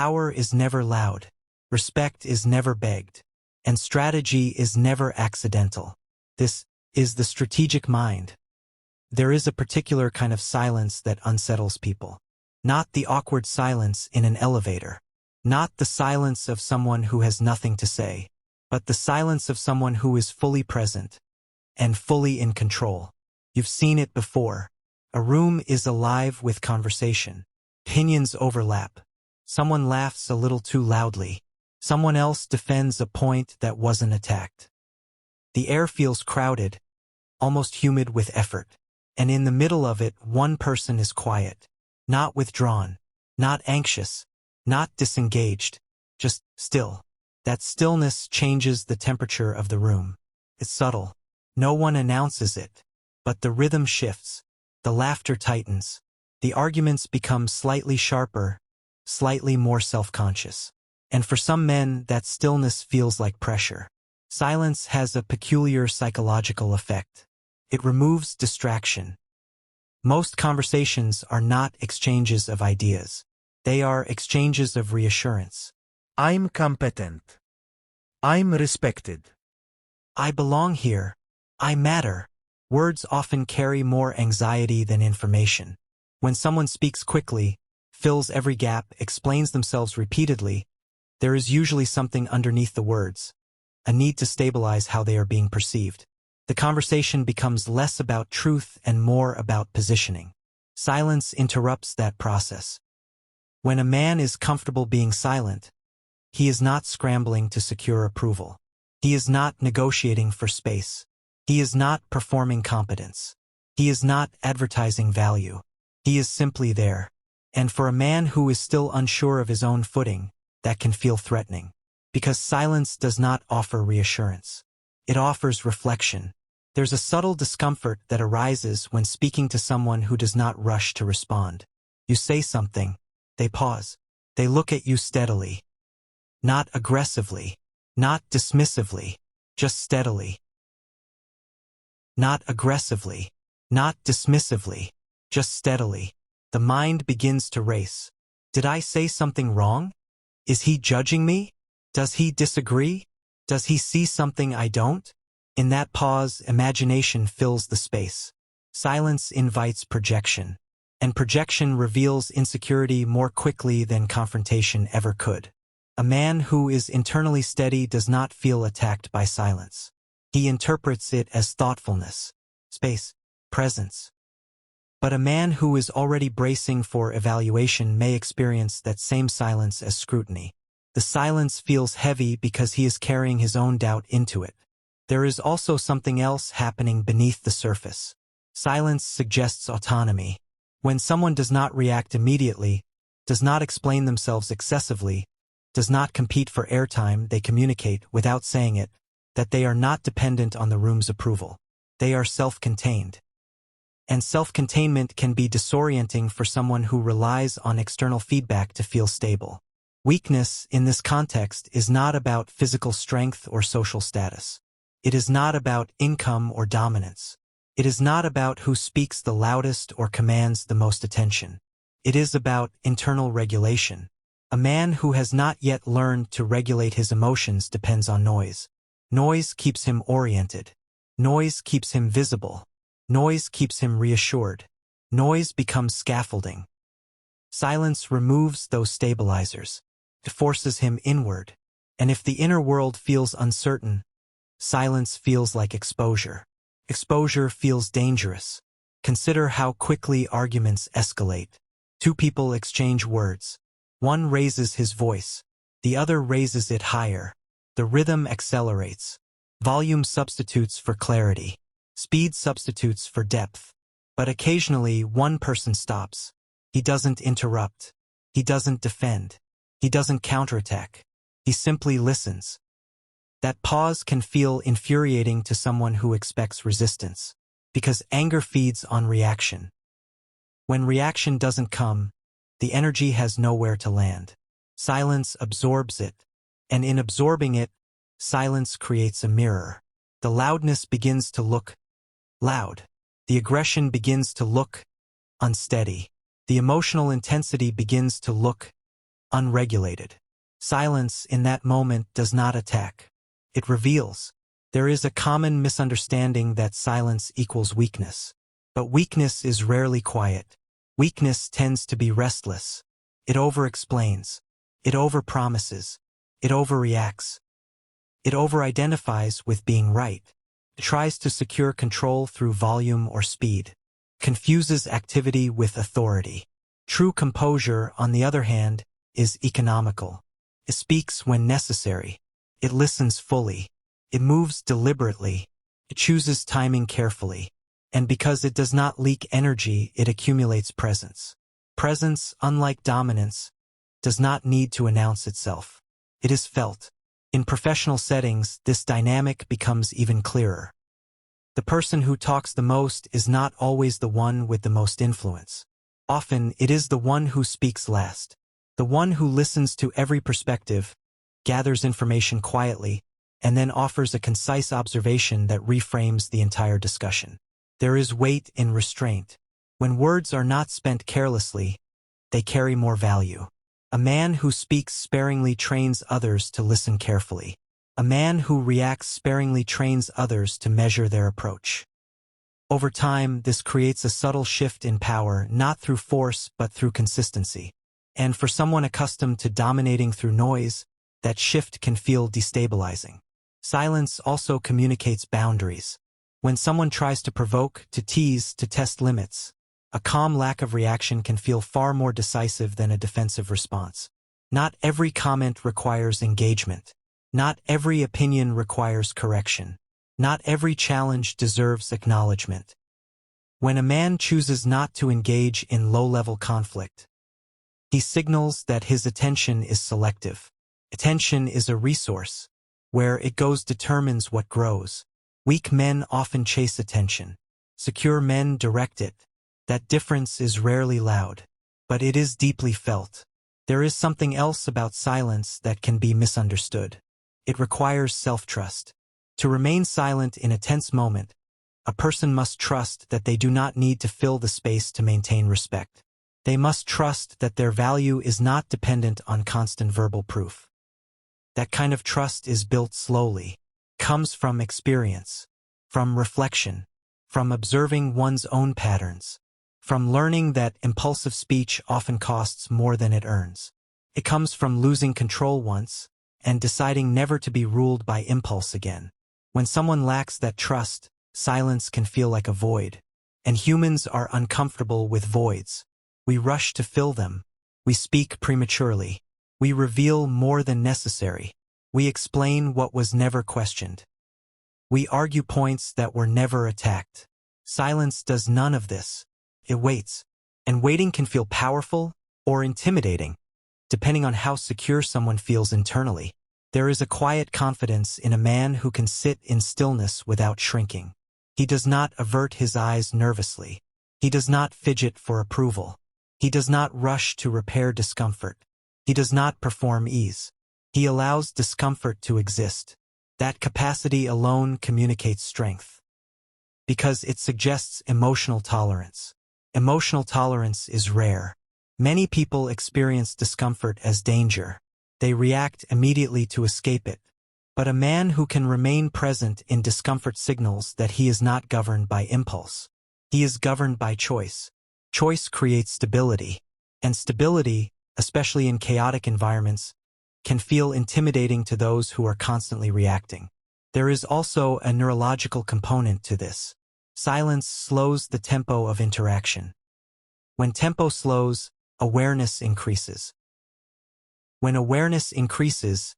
power is never loud, respect is never begged, and strategy is never accidental. This is the strategic mind. There is a particular kind of silence that unsettles people. Not the awkward silence in an elevator. Not the silence of someone who has nothing to say, but the silence of someone who is fully present and fully in control. You've seen it before. A room is alive with conversation. Opinions overlap. Someone laughs a little too loudly. Someone else defends a point that wasn't attacked. The air feels crowded, almost humid with effort. And in the middle of it, one person is quiet, not withdrawn, not anxious, not disengaged, just still. That stillness changes the temperature of the room. It's subtle. No one announces it. But the rhythm shifts. The laughter tightens. The arguments become slightly sharper, slightly more self-conscious. And for some men, that stillness feels like pressure. Silence has a peculiar psychological effect. It removes distraction. Most conversations are not exchanges of ideas. They are exchanges of reassurance. I'm competent. I'm respected. I belong here. I matter. Words often carry more anxiety than information. When someone speaks quickly, fills every gap, explains themselves repeatedly, there is usually something underneath the words, a need to stabilize how they are being perceived. The conversation becomes less about truth and more about positioning. Silence interrupts that process. When a man is comfortable being silent, he is not scrambling to secure approval. He is not negotiating for space. He is not performing competence. He is not advertising value. He is simply there. And for a man who is still unsure of his own footing, that can feel threatening. Because silence does not offer reassurance. It offers reflection. There's a subtle discomfort that arises when speaking to someone who does not rush to respond. You say something, they pause. They look at you steadily. Not aggressively, not dismissively, just steadily. Not aggressively, not dismissively, just steadily. The mind begins to race. Did I say something wrong? Is he judging me? Does he disagree? Does he see something I don't? In that pause, imagination fills the space. Silence invites projection. And projection reveals insecurity more quickly than confrontation ever could. A man who is internally steady does not feel attacked by silence. He interprets it as thoughtfulness, space, presence. But a man who is already bracing for evaluation may experience that same silence as scrutiny. The silence feels heavy because he is carrying his own doubt into it. There is also something else happening beneath the surface. Silence suggests autonomy. When someone does not react immediately, does not explain themselves excessively, does not compete for airtime, they communicate, without saying it, that they are not dependent on the room's approval. They are self-contained. And self-containment can be disorienting for someone who relies on external feedback to feel stable. Weakness, in this context, is not about physical strength or social status. It is not about income or dominance. It is not about who speaks the loudest or commands the most attention. It is about internal regulation. A man who has not yet learned to regulate his emotions depends on noise. Noise keeps him oriented. Noise keeps him visible. Noise keeps him reassured. Noise becomes scaffolding. Silence removes those stabilizers. It forces him inward. And if the inner world feels uncertain, silence feels like exposure. Exposure feels dangerous. Consider how quickly arguments escalate. Two people exchange words. One raises his voice. The other raises it higher. The rhythm accelerates. Volume substitutes for clarity. Speed substitutes for depth. But occasionally one person stops. He doesn't interrupt. He doesn't defend. He doesn't counterattack. He simply listens. That pause can feel infuriating to someone who expects resistance, because anger feeds on reaction. When reaction doesn't come, the energy has nowhere to land. Silence absorbs it, and in absorbing it, silence creates a mirror. The loudness begins to look loud. The aggression begins to look unsteady. The emotional intensity begins to look unregulated. Silence in that moment does not attack. It reveals. There is a common misunderstanding that silence equals weakness. But weakness is rarely quiet. Weakness tends to be restless. It over-explains. It over-promises. It overreacts. It over-identifies with being right. It tries to secure control through volume or speed. Confuses activity with authority. True composure, on the other hand, is economical. It speaks when necessary. It listens fully. It moves deliberately. It chooses timing carefully. And because it does not leak energy, it accumulates presence. Presence, unlike dominance, does not need to announce itself. It is felt. In professional settings, this dynamic becomes even clearer. The person who talks the most is not always the one with the most influence. Often, it is the one who speaks last. The one who listens to every perspective, gathers information quietly, and then offers a concise observation that reframes the entire discussion. There is weight in restraint. When words are not spent carelessly, they carry more value. A man who speaks sparingly trains others to listen carefully. A man who reacts sparingly trains others to measure their approach. Over time, this creates a subtle shift in power, not through force but through consistency. And for someone accustomed to dominating through noise, that shift can feel destabilizing. Silence also communicates boundaries. When someone tries to provoke, to tease, to test limits, a calm lack of reaction can feel far more decisive than a defensive response. Not every comment requires engagement. Not every opinion requires correction. Not every challenge deserves acknowledgement. When a man chooses not to engage in low-level conflict, he signals that his attention is selective. Attention is a resource. Where it goes determines what grows. Weak men often chase attention. Secure men direct it. That difference is rarely loud, but it is deeply felt. There is something else about silence that can be misunderstood. It requires self-trust. To remain silent in a tense moment, a person must trust that they do not need to fill the space to maintain respect. They must trust that their value is not dependent on constant verbal proof. That kind of trust is built slowly, comes from experience, from reflection, from observing one's own patterns, from learning that impulsive speech often costs more than it earns. It comes from losing control once and deciding never to be ruled by impulse again. When someone lacks that trust, silence can feel like a void, and humans are uncomfortable with voids. We rush to fill them. We speak prematurely. We reveal more than necessary. We explain what was never questioned. We argue points that were never attacked. Silence does none of this. It waits. And waiting can feel powerful or intimidating, depending on how secure someone feels internally. There is a quiet confidence in a man who can sit in stillness without shrinking. He does not avert his eyes nervously. He does not fidget for approval. He does not rush to repair discomfort. He does not perform ease. He allows discomfort to exist. That capacity alone communicates strength. Because it suggests emotional tolerance. Emotional tolerance is rare. Many people experience discomfort as danger. They react immediately to escape it. But a man who can remain present in discomfort signals that he is not governed by impulse. He is governed by choice. Choice creates stability. And stability, especially in chaotic environments, can feel intimidating to those who are constantly reacting. There is also a neurological component to this. Silence slows the tempo of interaction. When tempo slows, awareness increases. When awareness increases,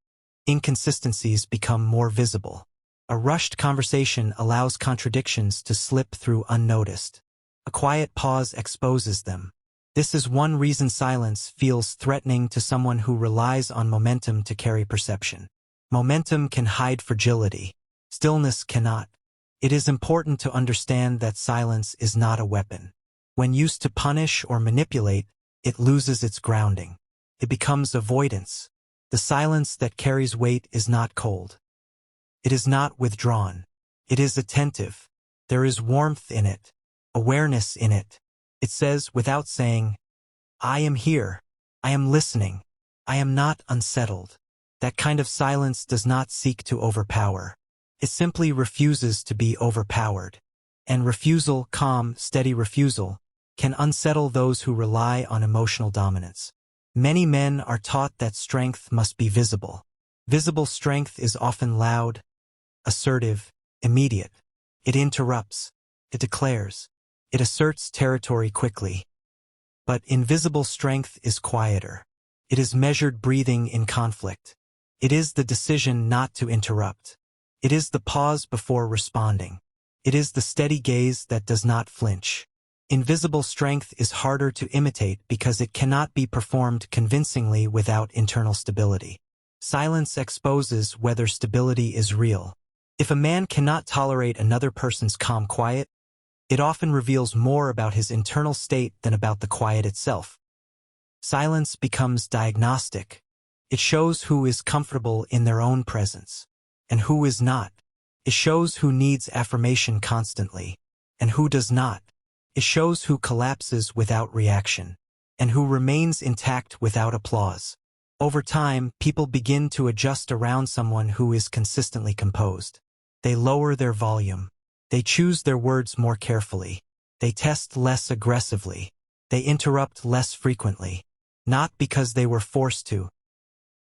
inconsistencies become more visible. A rushed conversation allows contradictions to slip through unnoticed. A quiet pause exposes them. This is one reason silence feels threatening to someone who relies on momentum to carry perception. Momentum can hide fragility. Stillness cannot. It is important to understand that silence is not a weapon. When used to punish or manipulate, it loses its grounding. It becomes avoidance. The silence that carries weight is not cold. It is not withdrawn. It is attentive. There is warmth in it, awareness in it. It says without saying, I am here. I am listening. I am not unsettled. That kind of silence does not seek to overpower. It simply refuses to be overpowered. And refusal, calm, steady refusal, can unsettle those who rely on emotional dominance. Many men are taught that strength must be visible. Visible strength is often loud, assertive, immediate. It interrupts. It declares. It asserts territory quickly. But invisible strength is quieter. It is measured breathing in conflict. It is the decision not to interrupt. It is the pause before responding. It is the steady gaze that does not flinch. Invisible strength is harder to imitate because it cannot be performed convincingly without internal stability. Silence exposes whether stability is real. If a man cannot tolerate another person's calm quiet, it often reveals more about his internal state than about the quiet itself. Silence becomes diagnostic. It shows who is comfortable in their own presence, and who is not. It shows who needs affirmation constantly, and who does not. It shows who collapses without reaction, and who remains intact without applause. Over time, people begin to adjust around someone who is consistently composed. They lower their volume. They choose their words more carefully. They test less aggressively. They interrupt less frequently. Not because they were forced to,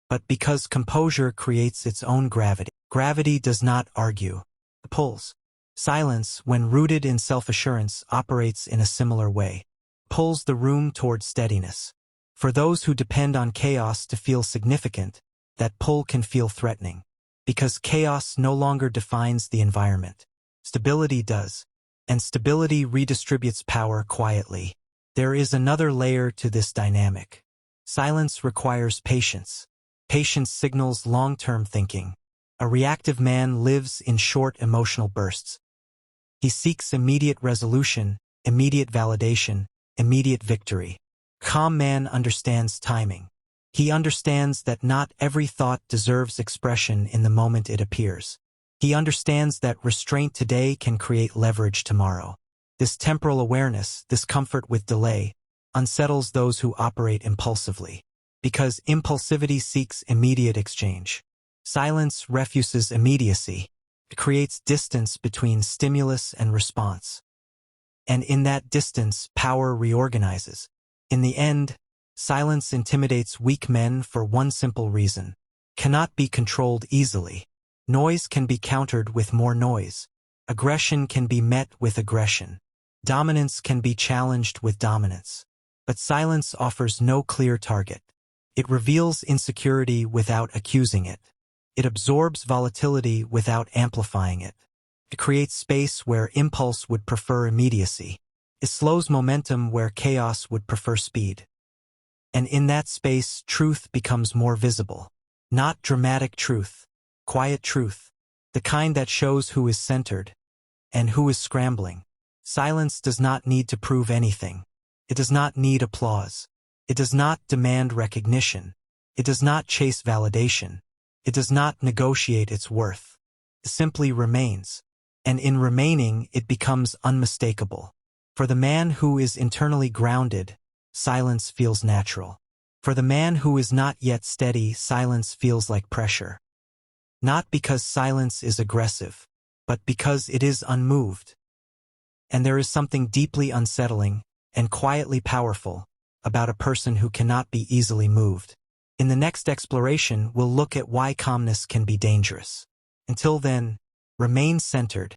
but because composure creates its own gravity. Gravity does not argue. It pulls. Silence, when rooted in self-assurance, operates in a similar way. Pulls the room toward steadiness. For those who depend on chaos to feel significant, that pull can feel threatening. Because chaos no longer defines the environment. Stability does. And stability redistributes power quietly. There is another layer to this dynamic. Silence requires patience. Patience signals long-term thinking. A reactive man lives in short emotional bursts. He seeks immediate resolution, immediate validation, immediate victory. Calm man understands timing. He understands that not every thought deserves expression in the moment it appears. He understands that restraint today can create leverage tomorrow. This temporal awareness, this comfort with delay, unsettles those who operate impulsively. Because impulsivity seeks immediate exchange. Silence refuses immediacy. It creates distance between stimulus and response. And in that distance, power reorganizes. In the end, silence intimidates weak men for one simple reason. Cannot be controlled easily. Noise can be countered with more noise. Aggression can be met with aggression. Dominance can be challenged with dominance. But silence offers no clear target. It reveals insecurity without accusing it. It absorbs volatility without amplifying it. It creates space where impulse would prefer immediacy. It slows momentum where chaos would prefer speed. And in that space, truth becomes more visible. Not dramatic truth. Quiet truth. The kind that shows who is centered and who is scrambling. Silence does not need to prove anything. It does not need applause. It does not demand recognition. It does not chase validation. It does not negotiate its worth. It simply remains. And in remaining, it becomes unmistakable. For the man who is internally grounded, silence feels natural. For the man who is not yet steady, silence feels like pressure. Not because silence is aggressive, but because it is unmoved. And there is something deeply unsettling and quietly powerful about a person who cannot be easily moved. In the next exploration, we'll look at why calmness can be dangerous. Until then, remain centered,